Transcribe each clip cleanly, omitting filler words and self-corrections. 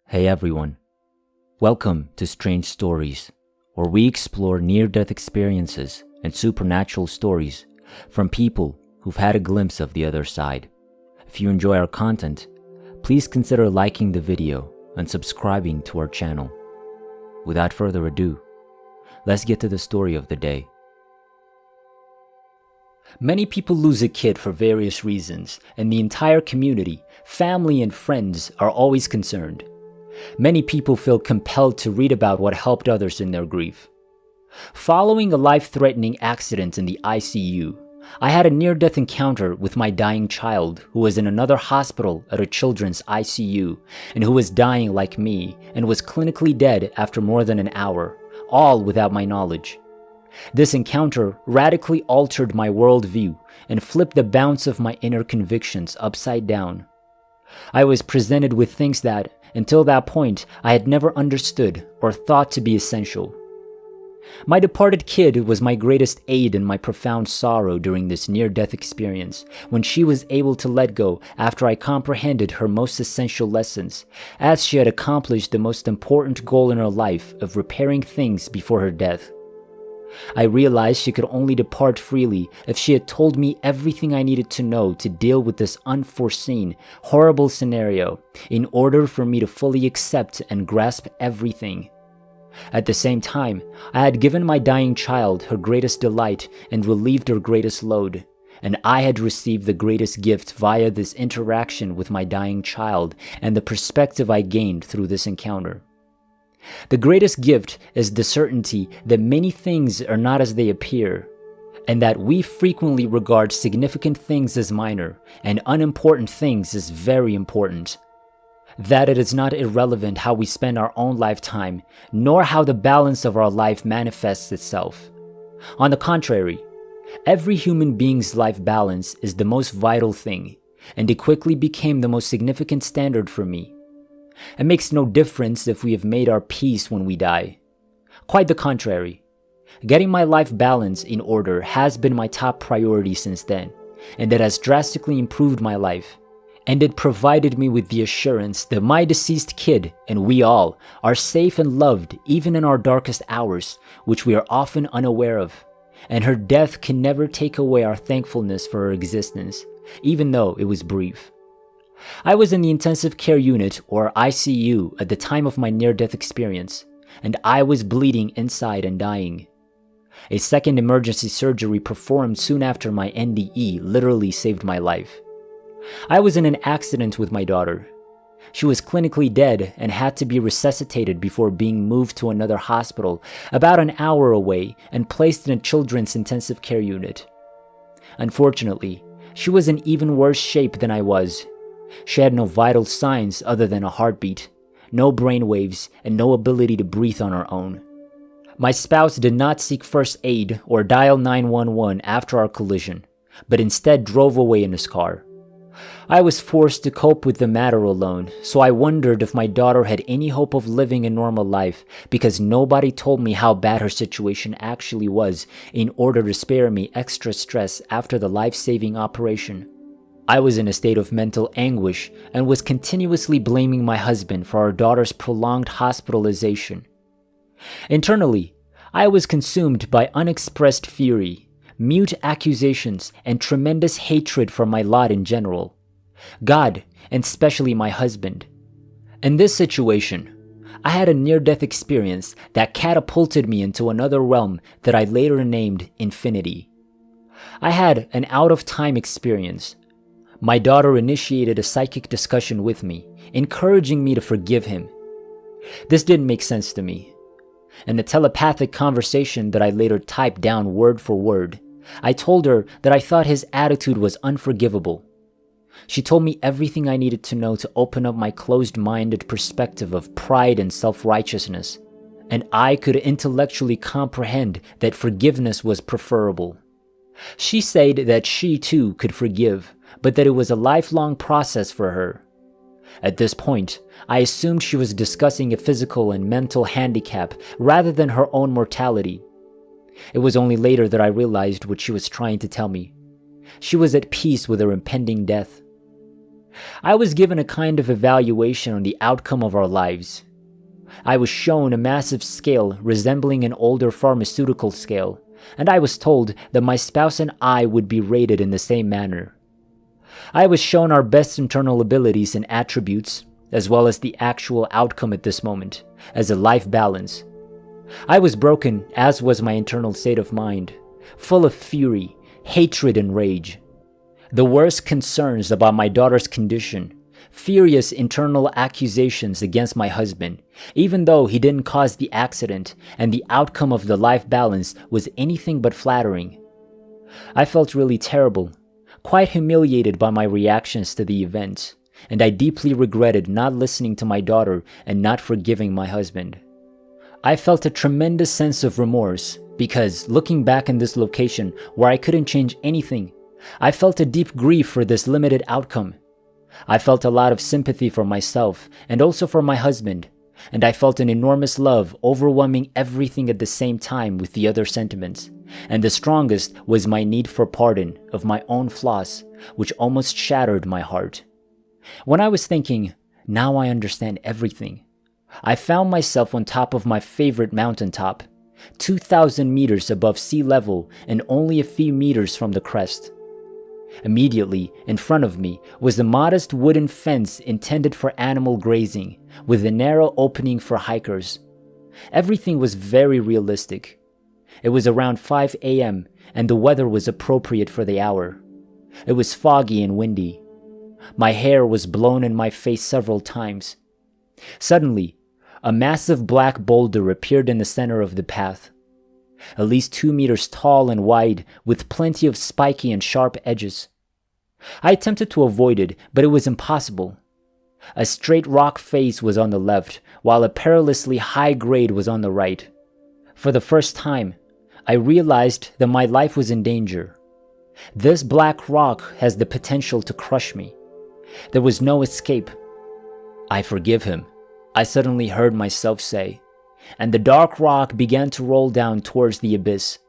Hey everyone, welcome to Strange Stories, where we explore near-death experiences and supernatural stories from people who've had a glimpse of the other side. If you enjoy our content, please consider liking the video and subscribing to our channel. Without further ado, let's get to the story of the day. Many people lose a kid for various reasons, and the entire community, family and friends are always concerned. Many people feel compelled to read about what helped others in their grief. Following a life-threatening accident in the ICU, I had a near-death encounter with my dying child who was in another hospital at a children's ICU and who was dying like me and was clinically dead after more than an hour, all without my knowledge. This encounter radically altered my worldview and flipped the balance of my inner convictions upside down. I was presented with things that, until that point, I had never understood or thought to be essential. My departed kid was my greatest aid in my profound sorrow during this near-death experience, when she was able to let go after I comprehended her most essential lessons, as she had accomplished the most important goal in her life of repairing things before her death. I realized she could only depart freely if she had told me everything I needed to know to deal with this unforeseen, horrible scenario in order for me to fully accept and grasp everything. At the same time, I had given my dying child her greatest delight and relieved her greatest load, and I had received the greatest gift via this interaction with my dying child and the perspective I gained through this encounter. The greatest gift is the certainty that many things are not as they appear, and that we frequently regard significant things as minor and unimportant things as very important. That it is not irrelevant how we spend our own lifetime, nor how the balance of our life manifests itself. On the contrary, every human being's life balance is the most vital thing, and it quickly became the most significant standard for me. It makes no difference if we have made our peace when we die. Quite the contrary. Getting my life balance in order has been my top priority since then, and it has drastically improved my life. And it provided me with the assurance that my deceased kid, and we all, are safe and loved even in our darkest hours, which we are often unaware of. And her death can never take away our thankfulness for her existence, even though it was brief. I was in the intensive care unit, or ICU, at the time of my near-death experience, and I was bleeding inside and dying. A second emergency surgery performed soon after my NDE literally saved my life. I was in an accident with my daughter. She was clinically dead and had to be resuscitated before being moved to another hospital about an hour away and placed in a children's intensive care unit. Unfortunately, she was in even worse shape than I was. She had no vital signs other than a heartbeat, no brain waves, and no ability to breathe on her own. My spouse did not seek first aid or dial 911 after our collision, but instead drove away in his car. I was forced to cope with the matter alone, so I wondered if my daughter had any hope of living a normal life because nobody told me how bad her situation actually was in order to spare me extra stress after the life-saving operation. I was in a state of mental anguish and was continuously blaming my husband for our daughter's prolonged hospitalization. Internally, I was consumed by unexpressed fury, mute accusations, and tremendous hatred for my lot in general, God, and especially my husband. In this situation, I had a near-death experience that catapulted me into another realm that I later named Infinity. I had an out-of-time experience. My daughter initiated a psychic discussion with me, encouraging me to forgive him. This didn't make sense to me. In the telepathic conversation that I later typed down word for word, I told her that I thought his attitude was unforgivable. She told me everything I needed to know to open up my closed-minded perspective of pride and self-righteousness, and I could intellectually comprehend that forgiveness was preferable. She said that she too could forgive, but that it was a lifelong process for her. At this point, I assumed she was discussing a physical and mental handicap rather than her own mortality. It was only later that I realized what she was trying to tell me. She was at peace with her impending death. I was given a kind of evaluation on the outcome of our lives. I was shown a massive scale resembling an older pharmaceutical scale, and I was told that my spouse and I would be rated in the same manner. I was shown our best internal abilities and attributes, as well as the actual outcome at this moment, as a life balance. I was broken, as was my internal state of mind, full of fury, hatred, and rage. The worst concerns about my daughter's condition, furious internal accusations against my husband, even though he didn't cause the accident, and the outcome of the life balance was anything but flattering. I felt really terrible, quite humiliated by my reactions to the event, and I deeply regretted not listening to my daughter and not forgiving my husband. I felt a tremendous sense of remorse because, looking back in this location where I couldn't change anything, I felt a deep grief for this limited outcome. I felt a lot of sympathy for myself and also for my husband, and I felt an enormous love overwhelming everything at the same time with the other sentiments, and the strongest was my need for pardon of my own flaws, which almost shattered my heart. When I was thinking, now I understand everything, I found myself on top of my favorite mountaintop, 2,000 meters above sea level and only a few meters from the crest. Immediately in front of me was a modest wooden fence intended for animal grazing, with a narrow opening for hikers. Everything was very realistic. It was around 5 a.m. and the weather was appropriate for the hour. It was foggy and windy. My hair was blown in my face several times. Suddenly, a massive black boulder appeared in the center of the path. At least 2 meters tall and wide, with plenty of spiky and sharp edges. I attempted to avoid it, but it was impossible. A straight rock face was on the left, while a perilously high grade was on the right. For the first time, I realized that my life was in danger. This black rock has the potential to crush me. There was no escape. "I forgive him," I suddenly heard myself say, and the dark rock began to roll down towards the abyss.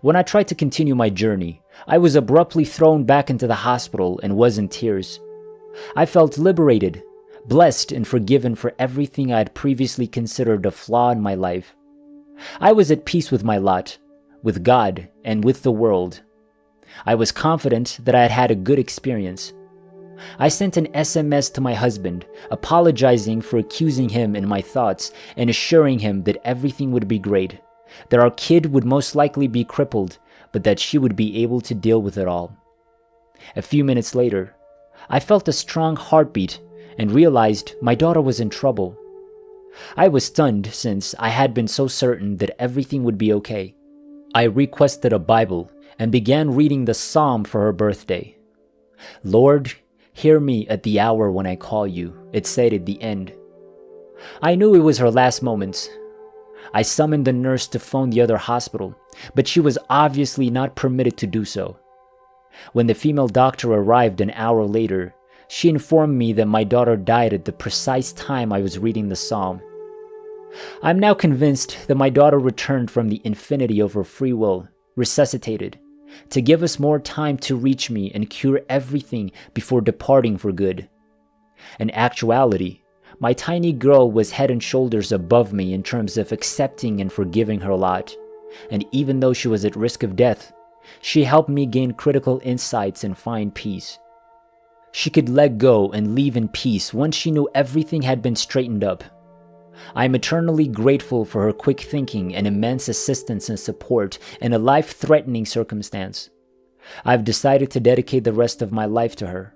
When I tried to continue my journey, I was abruptly thrown back into the hospital and was in tears. I felt liberated, blessed, and forgiven for everything I had previously considered a flaw in my life. I was at peace with my lot, with God, and with the world. I was confident that I had had a good experience. I sent an SMS to my husband, apologizing for accusing him in my thoughts and assuring him that everything would be great, that our kid would most likely be crippled, but that she would be able to deal with it all. A few minutes later, I felt a strong heartbeat and realized my daughter was in trouble. I was stunned since I had been so certain that everything would be okay. I requested a Bible and began reading the Psalm for her birthday. "Lord, hear me at the hour when I call you," it said at the end. I knew it was her last moments. I summoned the nurse to phone the other hospital, but she was obviously not permitted to do so. When the female doctor arrived an hour later, she informed me that my daughter died at the precise time I was reading the psalm. I'm now convinced that my daughter returned from the infinity of her free will, resuscitated, to give us more time to reach me and cure everything before departing for good. In actuality, my tiny girl was head and shoulders above me in terms of accepting and forgiving her lot, and even though she was at risk of death, she helped me gain critical insights and find peace. She could let go and leave in peace once she knew everything had been straightened up. I am eternally grateful for her quick thinking and immense assistance and support in a life-threatening circumstance. I've decided to dedicate the rest of my life to her.